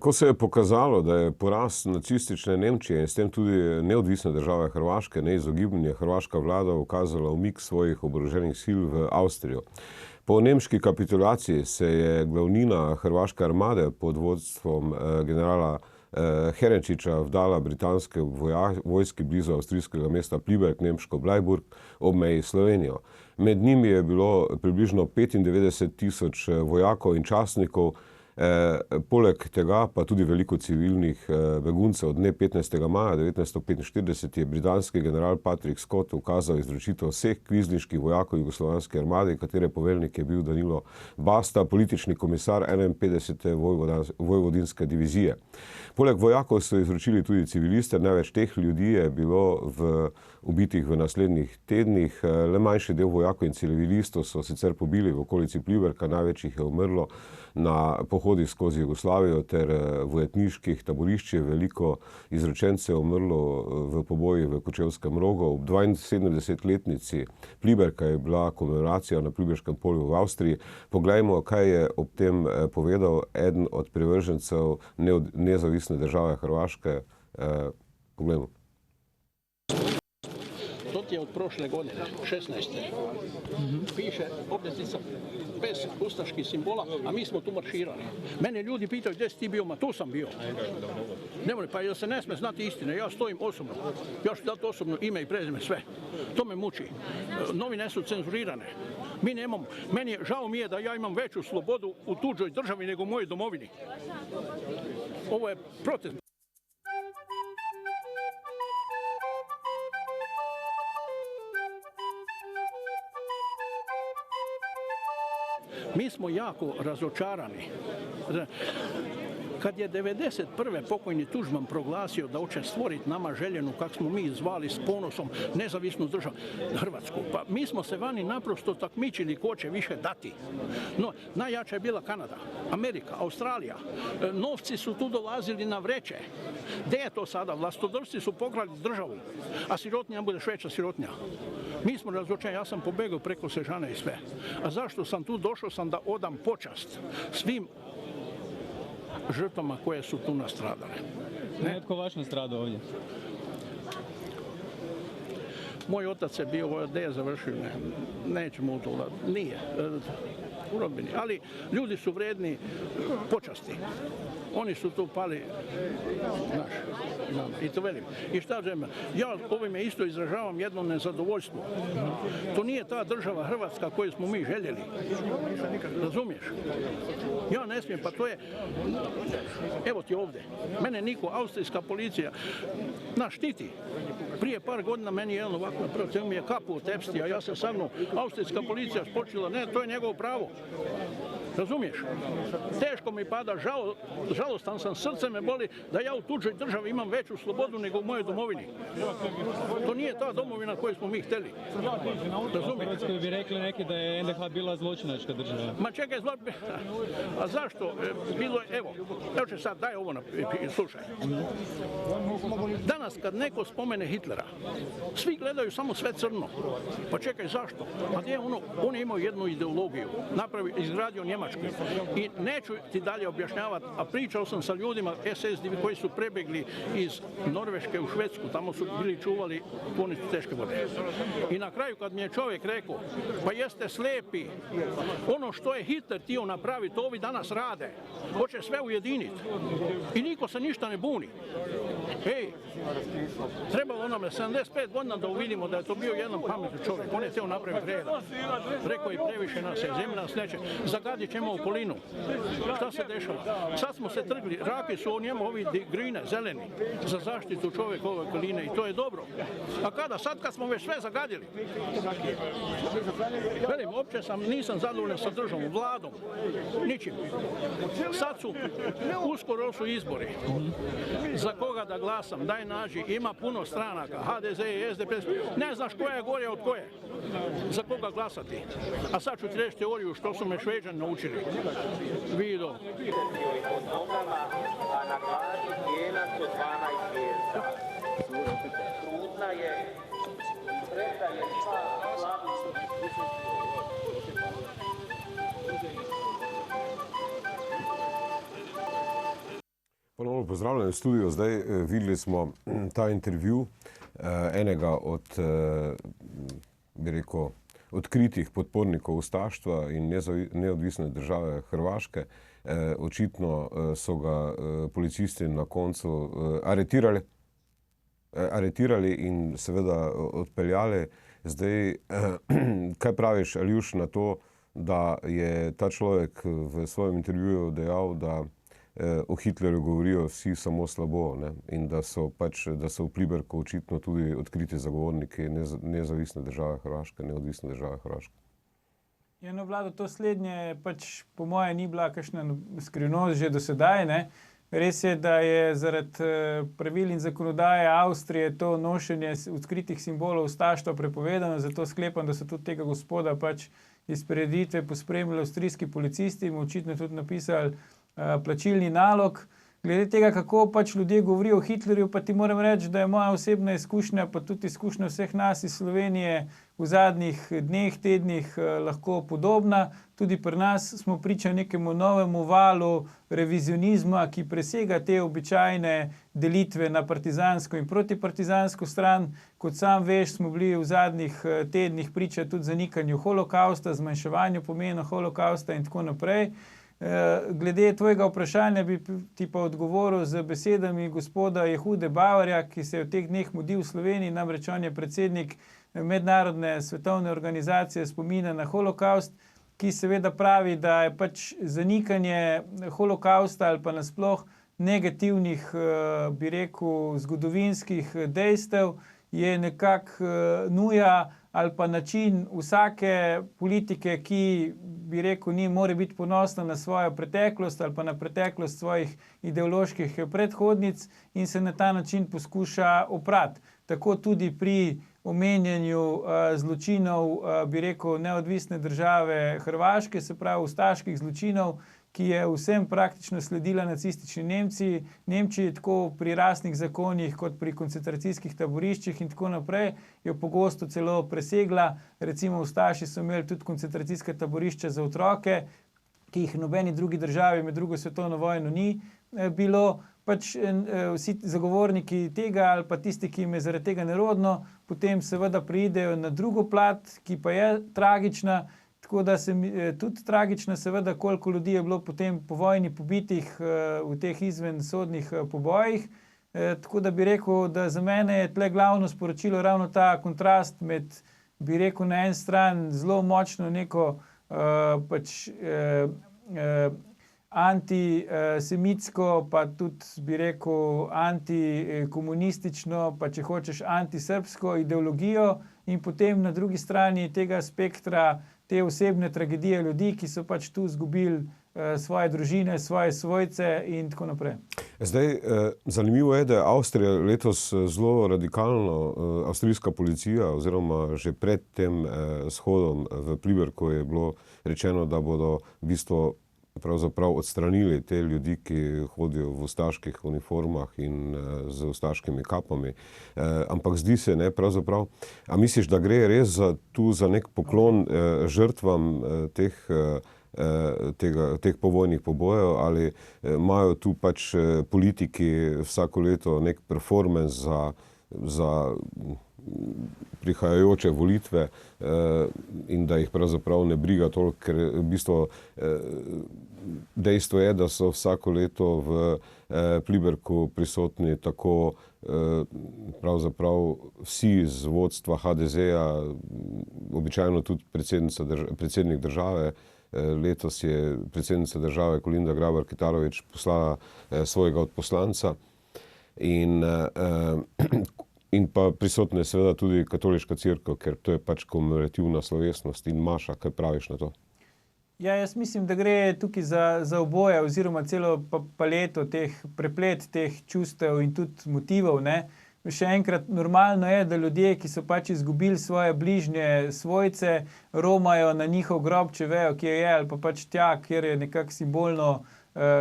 Ko se je pokazalo, da je poraz nacistične Nemčije in s tem tudi neodvisne države Hrvaške neizogibno, je hrvaška vlada ukazala umik svojih oboroženih sil v Avstrijo. Po nemški kapitulaciji se je glavnina hrvaške armade pod vodstvom generala Herenčiča vdala britanske vojski blizu avstrijskega mesta Pliberk, nemško Bleiburg, ob meji s Slovenijo. Med njimi je bilo približno 95.000 vojakov in častnikov, poleg tega pa tudi veliko civilnih beguncev. Dne 15. maja 1945 je britanski general Patrick Scott ukazal izročitev vseh kvizdniških vojakov jugoslovanske armade, katere poveljnik je bil Danilo Basta, politični komisar 51. vojvodinske divizije. Poleg vojakov so izročili tudi civiliste, največ teh ljudi je bilo ubitih v naslednjih tednih. Le manjši del vojakov in civilistov so sicer pobili v okolici Pliberka, največ jih je umrlo na pohodih skozi Jugoslavijo ter v etniških taboriščih. Veliko izročencev je umrlo v pobojih v Kočevskem Rogu. Ob 72-letnici Pliberka je bila komemoracija na Pliberškem polju v Avstriji. Poglejmo, kaj je ob tem povedal eden od privržencev nezavisne države Hrvaške. Poglejmo. Je od prošle godine, 16. Piše obljetnica bez ustaških simbola, a mi smo tu marširali. Mene ljudi pitaju gdje si ti bio, ma tu sam bio. Nemoj, pa jel se ne sme znati istine, ja stojim osobno. Ja ću dati osobno ime i prezime, sve. To me muči. Novine su cenzurirane. Mi nemamo, žao mi je da ja imam veću slobodu u tuđoj državi nego u mojoj domovini. Ovo je protest. Mi smo jako razočarani. Kad je 1991. pokojni Tuđman proglasio da hoće stvoriti nama željenu, kako smo mi zvali s ponosom, nezavisnu državu Hrvatsku, pa mi smo se vani naprosto takmičili ko će više dati. No, najjača je bila Kanada, Amerika, Australija. Novci su tu dolazili na vreće. Gdje je to sada? Vlastodršci su pokrali državu, a sirotinja bude još veća sirotinja. Mi smo razočarani, ja sam pobegao preko Sežane i sve. A zašto sam tu? Došao sam da odam počast svim žrtvama koje su tu nastradale. Netko vaš nastradao ovdje? Moj otac je bio, gdje je završio, nećemo u to, nije u rodbini, ali ljudi su vredni počasti. Oni su tu pali i to velim. I šta želim? Ja ovime isto izražavam jedno nezadovoljstvo. To nije ta država Hrvatska koju smo mi željeli. Razumiješ? Ja ne smijem, pa to je... Evo ti ovdje. Mene niko, austrijska policija, štiti. Prije par godina meni jedan ovako napravio, mi je kapu otepsti, a ja sam sa mnom, austrijska policija spočila, ne, to je njegovo pravo. Razumiješ? Teško mi pada, žalostan sam, srce me boli da ja u tuđoj državi imam veću slobodu nego u mojoj domovini. To nije ta domovina koju smo mi htjeli. Razumiješ? U Hrvatskoj bi rekli neki da je NDH bila zločinačka država. Ma čekaj, a zašto? Bilo je, evo će sad, daj ovo, slušaj. Danas kad neko spomene Hitlera, svi gledaju samo sve crno. Pa čekaj, zašto? A gdje je ono? On je imao jednu ideologiju. Izgradio Njemačku. I neću ti dalje objašnjavati, a pričao sam sa ljudima SS koji su prebjegli iz Norveške u Švedsku, tamo su bili čuvali tvornicu teške vode. I na kraju kad mi je čovjek rekao, pa jeste slijepi, ono što je Hitler htio napraviti, to ovi danas rade. Hoće sve ujediniti. I niko se ništa ne buni. Ej, trebalo onome 75 godina da uvidimo da je to bio jedan pametni čovjek. On je htio napraviti reda. Rekao je previše nas je, zemlja nas neće. Zagadit ćemo okolinu. Šta se dešava? Sad smo se trgli. Raki su o njemu ovi grine, zeleni, za zaštitu čovjekove okoline i to je dobro. A kada? Sad kad smo već sve zagadili. Velim, uopće nisam zadovoljan sa državom, vladom, ničim. Sad su, uskoro su izbori. Za koga da glasam? Daj nađi. Ima puno stranaka. HDZ i SDP. Ne znaš koja je gore od koje. Za koga glasati? A sad ću ti reći teoriju što su me Šveđani naučili. Vido. A na glavi cijena su 12 zvijezda. Trudna je, sretna je, Ponovno pozdravljam v studiu. Zdaj videli smo ta intervju enega od, bi rekel, odkritih podpornikov ustaštva in neodvisne države Hrvaške. Očitno so ga policisti na koncu aretirali in seveda odpeljali. Zdaj, kaj praviš, Aljuš, na to, da je ta človek v svojem intervjuju dejal, da o Hitlerju govorijo vsi samo slabo, ne? In da so v Pliberku očitno tudi odkriti zagovorniki neodvisne države Hrvaške. Ja, no, Vlado, to slednje po moje ni bila kakšna skrivnost že do sedaj, ne. Res je, da je zaradi pravil in zakonodaje Avstrije to nošenje odkritih simbolov ustaštva prepovedano, zato sklepam, da so tudi tega gospoda iz prireditve pospremili avstrijski policisti in mu očitno tudi napisali plačilni nalog. Glede tega, kako ljudje govorijo o Hitlerju, pa ti moram reči, da je moja osebna izkušnja, pa tudi izkušnja vseh nas iz Slovenije v zadnjih dneh, tednih lahko podobna. Tudi pri nas smo priča nekemu novemu valu revizionizma, ki presega te običajne delitve na partizansko in protipartizansko stran. Kot sam veš, smo bili v zadnjih tednih priča tudi zanikanju holokausta, zmanjševanju pomena holokausta in tako naprej. Glede tvojega vprašanja bi ti pa odgovoril z besedami gospoda Jehude Bavarja, ki se je v teh dneh mudi v Sloveniji, namreč on je predsednik Mednarodne svetovne organizacije spomina na holokaust, ki seveda pravi, da je zanikanje holokausta ali pa nasploh negativnih, bi rekel, zgodovinskih dejstev je nekako nuja ali pa način vsake politike, ki, bi rekel, more biti ponosna na svojo preteklost ali pa na preteklost svojih ideoloških predhodnic in se na ta način poskuša oprati. Tako tudi pri omenjanju zločinov, bi rekel, neodvisne države Hrvaške, se pravi ustaških zločinov, ki je vsem praktično sledila nacistični Nemčiji, tako pri rasnih zakonih kot pri koncentracijskih taboriščih in tako naprej, jo pogosto celo presegla. Recimo ustaši so imeli tudi koncentracijska taborišča za otroke, ki jih v nobeni drugi državi med drugo svetovno vojno ni bilo. Vsi zagovorniki tega ali pa tisti, ki jim je zaradi tega nerodno, potem seveda preidejo na drugo plat, ki pa je tragična. Tako da se tudi tragično, seveda, koliko ljudi je bilo potem po vojni pobitih v teh izvensodnih pobojih. Tako da bi rekel, da za mene je tle glavno sporočilo ravno ta kontrast med, bi rekel, na en stran zelo močno neko antisemitsko, pa tudi, bi rekel, antikomunistično, pa če hočeš antisrbsko ideologijo in potem na drugi strani tega spektra te osebne tragedije ljudi, ki so tu izgubili svoje družine, svoje svojce in tako naprej. Zdaj, zanimivo je, da je Avstrija letos zelo radikalno, avstrijska policija oziroma že pred tem shodom v Pliberku je bilo rečeno, da bodo v bistvu pravzaprav odstranili te ljudi, ki hodijo v ustaških uniformah in z ustaškimi kapami. Ampak zdi se, ne, pravzaprav, a misliš, da gre res za nek poklon žrtvam teh povojnih pobojev, ali imajo tu politiki vsako leto nek performance za prihajajoče volitve in da jih pravzaprav ne briga toliko, ker v bistvu dejstvo je, da so vsako leto v Pliberku prisotni tako pravzaprav vsi iz vodstva HDZ-a, običajno tudi predsednik države. Letos je predsednica države Kolinda Grabar-Kitarović poslala svojega odposlanca in pa prisotna je seveda tudi katoliška cerkev, ker to je komemorativna slovesnost. In Maša, kaj praviš na to? Ja, jaz mislim, da gre tukaj za oboje oziroma celo paleto preplet teh čustev in tudi motivov, ne. Še enkrat, normalno je, da ljudje, ki so izgubili svoje bližnje svojce, romajo na njihov grob, če vejo, kje je, ali pa tja, kjer je nekako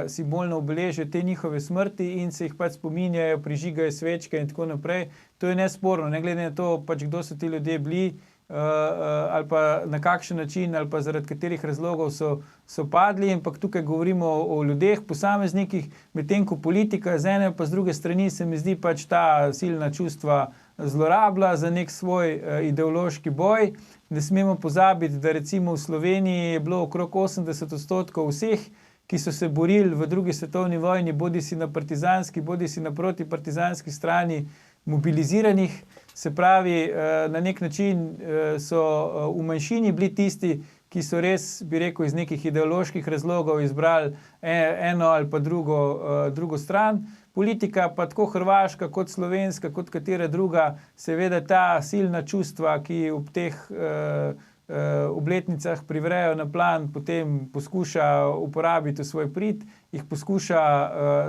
simbolno obeležijo te njihove smrti in se jih spominjajo, prižigajo svečke in tako naprej. To je nesporno, ne glede na to, kdo so ti ljudje bili. ali pa na kakšen način ali pa zaradi katerih razlogov so padli, ampak tukaj govorimo o ljudeh, posameznikih, medtem ko politika z ene pa z druge strani se mi zdi pač ta silna čustva zlorablja za nek svoj ideološki boj. Ne smemo pozabiti, da recimo v Sloveniji je bilo okrog 80% vseh, ki so se borili v drugi svetovni vojni, bodisi na partizanski, bodisi na protipartizanski strani, mobiliziranih. Se pravi, na nek način so v manjšini bili tisti, ki so res, bi rekel, iz nekih ideoloških razlogov izbrali eno ali pa drugo stran. Politika pa tako hrvaška kot slovenska, kot katera druga, seveda ta silna čustva, ki ob teh obletnicah privrejo na plan, potem poskuša uporabiti v svoj prid, jih poskuša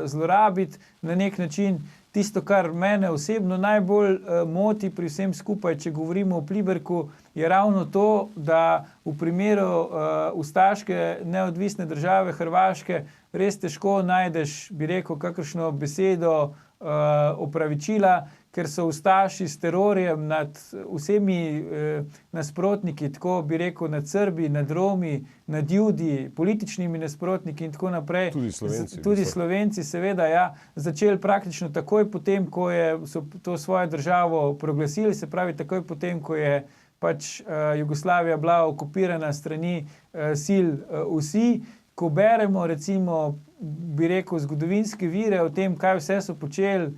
zlorabiti na nek način. Tisto, kar mene osebno najbolj moti pri vsem skupaj, če govorimo o Pliberku, je ravno to, da v primeru ustaške neodvisne države Hrvaške res težko najdeš, bi rekel, kakršno besedo opravičila, ker so ustaši s terorjem nad vsemi nasprotniki, tako bi rekel, nad Srbi, nad Romi, nad Judi, političnimi nasprotniki in tako naprej. Tudi Slovenci, seveda, ja, začeli praktično takoj potem, ko so to svojo državo proglasili, se pravi takoj potem, ko je pač Jugoslavija bila okupirana strani sil vsi. Ko beremo, recimo, bi rekel, zgodovinske vire o tem, kaj vse so počeli,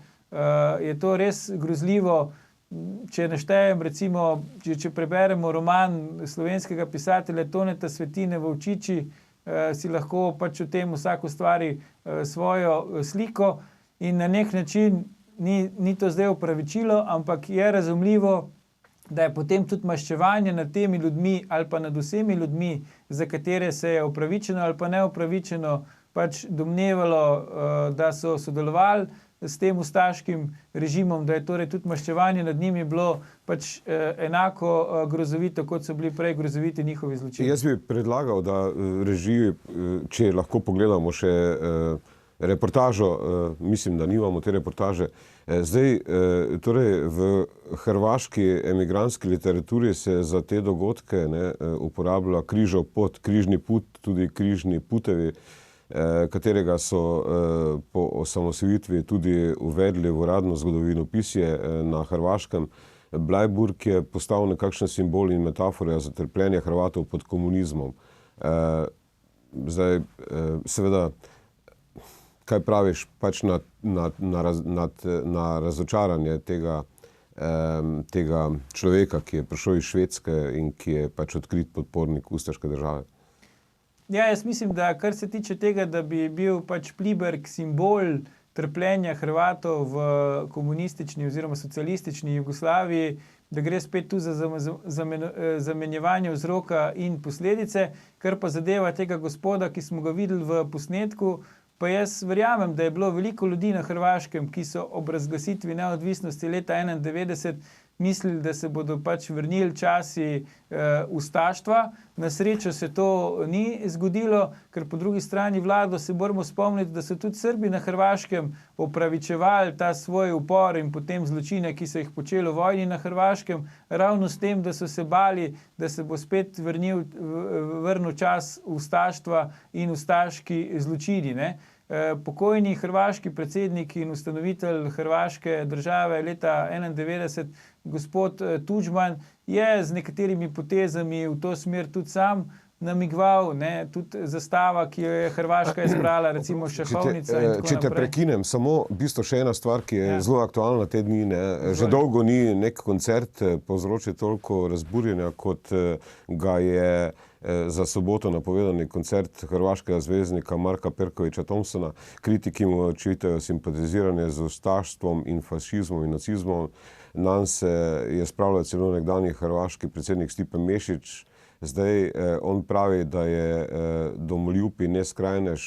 je to res grozljivo. Če naštejem, recimo, če preberemo roman slovenskega pisatelja Toneta Svetine Volčiči, si lahko pač o tem vsak ustvari svojo sliko in na nek način ni to zdaj opravičilo, ampak je razumljivo, da je potem tudi maščevanje nad temi ljudmi ali pa nad vsemi ljudmi, za katere se je upravičeno ali pa neopravičeno pač domnevalo, da so sodelovali s tem ustaškim režimom, da je torej tudi maščevanje nad njimi bilo pač enako grozovito, kot so bili prej grozoviti njihovi zločini. Jaz bi predlagal, da režiji, če lahko pogledamo še reportažo, mislim, da nimamo te reportaže. Zdaj, torej v hrvaški emigrantski literaturi se za te dogodke uporablja križov pot, križni put, tudi križni putevi, katerega so po osamosvojitvi tudi uvedli v uradno zgodovinopisje na Hrvaškem. Bleiburg je postal nekakšen simbol in metafora za trpljenje Hrvatov pod komunizmom. Zdaj, seveda, kaj praviš pač na razočaranje tega človeka, ki je prišel iz Švedske in ki je pač odkrit podpornik ustaške države? Ja, jaz mislim, da kar se tiče tega, da bi bil pač Pliberk simbol trpljenja Hrvatov v komunistični oziroma socialistični Jugoslaviji, da gre spet tu za zamenjevanje vzroka in posledice, kar pa zadeva tega gospoda, ki smo ga videli v posnetku. Pa jaz verjamem, da je bilo veliko ljudi na Hrvaškem, ki so ob razglasitvi neodvisnosti leta 1991 mislili, da se bodo pač vrnili časi ustaštva. Na srečo se to ni zgodilo, ker po drugi strani vlado se moramo spomniti, da so tudi Srbi na Hrvaškem opravičevali ta svoj upor in potem zločine, ki so jih počeli v vojni na Hrvaškem, ravno s tem, da so se bali, da se bo spet vrnil čas ustaštva in ustaški zločini, ne. Pokojni hrvaški predsednik in ustanovitelj hrvaške države leta 1991, gospod Tuđman, je z nekaterimi potezami v to smer tudi sam namigval, ne, tudi zastava, ki jo je Hrvaška izbrala, recimo šahovnica in tako naprej. Če te prekinem, samo v bistvu še ena stvar, ki je zelo aktualna te dni, ne. Že dolgo ni nek koncert povzročil toliko razburjenja, kot ga je za soboto napovedani koncert hrvaškega zvezdnika Marka Perkovića Thompsona. Kritiki mu očitajo simpatiziranje z ustaštvom in fašizmom in nacizmom. Nanj se je spravljal celo nekdanji hrvaški predsednik Stipe Mesić. Zdaj on pravi, da je domoljub in neskrajnež,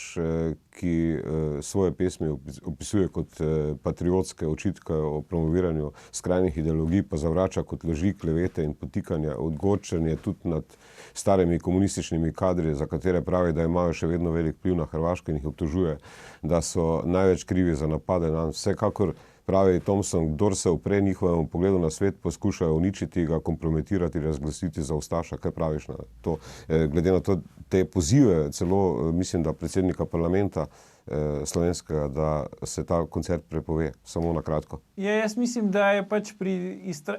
ki svoje pesmi opisuje kot patriotske očitke o promoviranju skrajnih ideologij, pa zavrača kot laži, klevete in podtikanja, odgočenje tudi nad starimi komunističnimi kadri, za katere pravi, da imajo še vedno velik vpliv na Hrvaško in jih obtožuje, da so največ krivi za napade nanj. Vsekakor pravi Thompson, kdor se upre njihovemu pogledu na svet, poskušajo uničiti, ga kompromitirati, razglasiti za ustaša. Kaj praviš na to? Glede na to, te pozive, celo mislim, da predsednika parlamenta slovenskega, da se ta koncert prepove, samo na kratko. Ja, jaz mislim, da je pač pri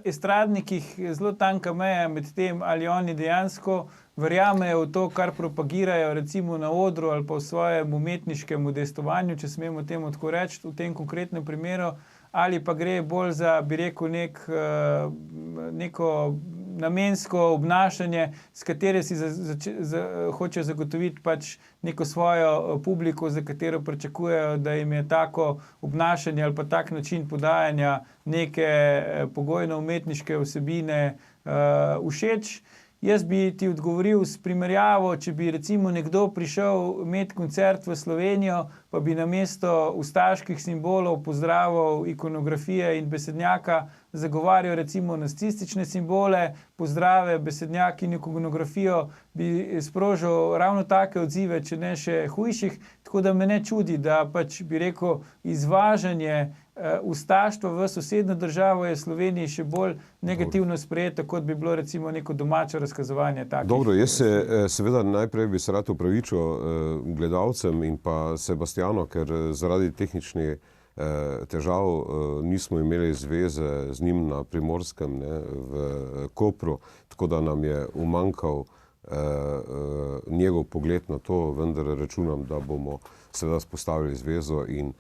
estradnikih zelo tanka meja med tem, ali oni dejansko verjamejo v to, kar propagirajo recimo na odru ali pa v svojem umetniškem udejstvovanju, če smemo temu tako reči, v tem konkretnem primeru, ali pa gre bolj za, bi rekel, neko namensko obnašanje, s katere si hoče zagotoviti pač neko svojo publiko, za katero pričakujejo, da jim je tako obnašanje ali pa tak način podajanja neke pogojno umetniške vsebine všeč. Jaz bi ti odgovoril s primerjavo, če bi recimo nekdo prišel imeti koncert v Slovenijo, pa bi namesto ustaških simbolov, pozdravov, ikonografije in besednjaka zagovarjal recimo nacistične simbole, pozdrave, besednjak in ikonografijo, bi sprožil ravno take odzive, če ne še hujših, tako da me ne čudi, da pač bi rekel izvažanje ustaštva v sosednjo državo je Sloveniji še bolj negativno sprejeto, kot bi bilo recimo neko domače razkazovanje takih. Dobro, jaz se seveda najprej bi se rad opravičil gledalcem in pa Sebastianu, ker zaradi tehničnih težav nismo imeli zveze z njim na Primorskem, ne, v Kopru, tako da nam je umanjkal njegov pogled na to, vendar računam, da bomo seveda spostavili zvezo in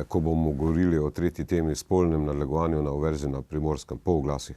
ko bomo govorili o tretji temi, spolnem nadlegovanju na univerzi na Primorskem, po oglasih.